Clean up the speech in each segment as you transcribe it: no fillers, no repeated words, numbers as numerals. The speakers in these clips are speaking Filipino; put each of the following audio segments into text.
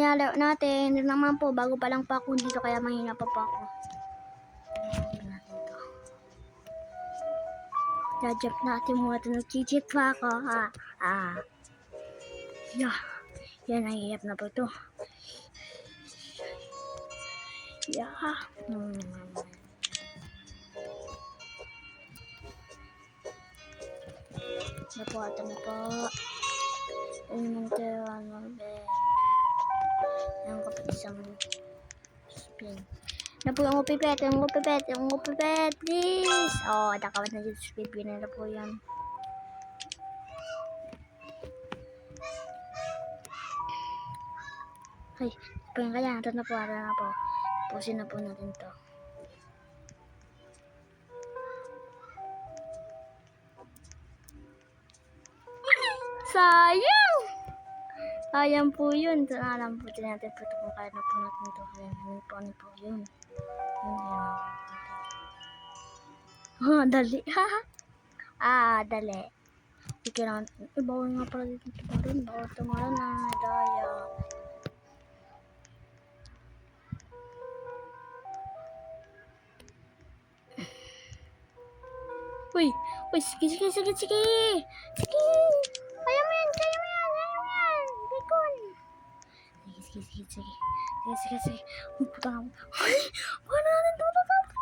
nilalaro natin. Ito naman po, bago pa lang po ako dito, kaya mahina pa po ako. Jajump natin muna ito. Nag-cheat pa ako. Yeah. Yan, nahihiyap na po ito. Yeah. Na po, ito na po. Yung kapit isang spin. Na po yung upipet, please. Oh, nakawat na dito sa spin na po yan. Ay, po yung kaya, ito na po. Pusin na po natin to. Sayang! Sayang po yun. Alam po natin po ito kung kaya na po natin ito. Ano po yun. Dali. Dali. Sige lang. Bawal nga pala dito tumarin. Bawal tumarin na. Daya. Uy, sige. Sige. Kaya mo yan. Bacon. Sige. Puta ka mo. Ay, paano natin ito tatapos?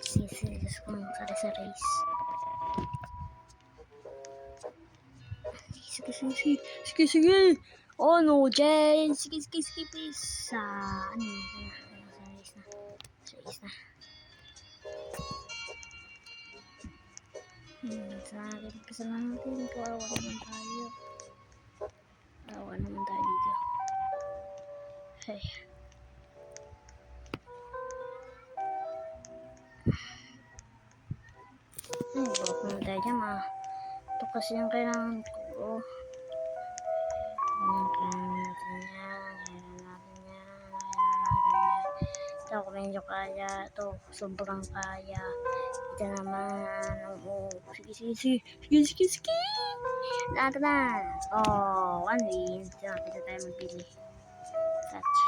Sige. Kung sa race. Sige. Oh no, Jane. Sige, please. Ano yun? Sa race na. Kasalanan natin. Kawawa naman tayo dito. Hey. Bawak naman tayo dyan, ito kasi yung kailangan ko. Kailangan natin yan. Ito, kung medyo kaya. Ito, sobrang kaya. Ito naman. Sige. Lahat na. Oh, 1 win. Diyan, kita tayo magpili. Touch.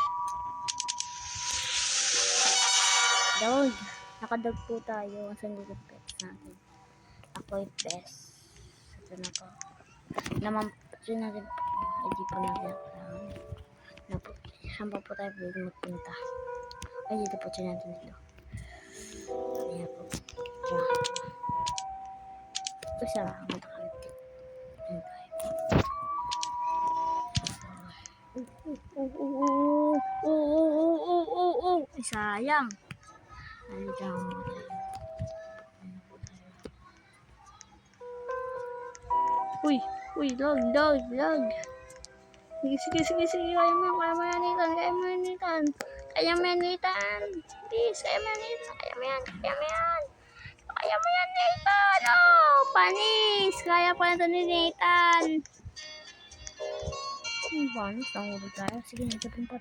Dog. Nakadog po tayo. Saan dito pets natin? Ako'y best. Ito na po. Naman po natin. Hindi po natin. Saan po tayo pwede magpunta? Ay, dito po siya natin dito. Ayan po. Diyan. Ito siya. Matakalit. Ayan tayo. Ay, sayang. Nalitaw mo tayo. Uy, lag. Sige. Kaya mo yanitan. Please, kaya mo yan, Nathan. Oh, panis. Kaya pa na ito ni Nathan. Panis, nangulo tayo. Sige, nagsapunta.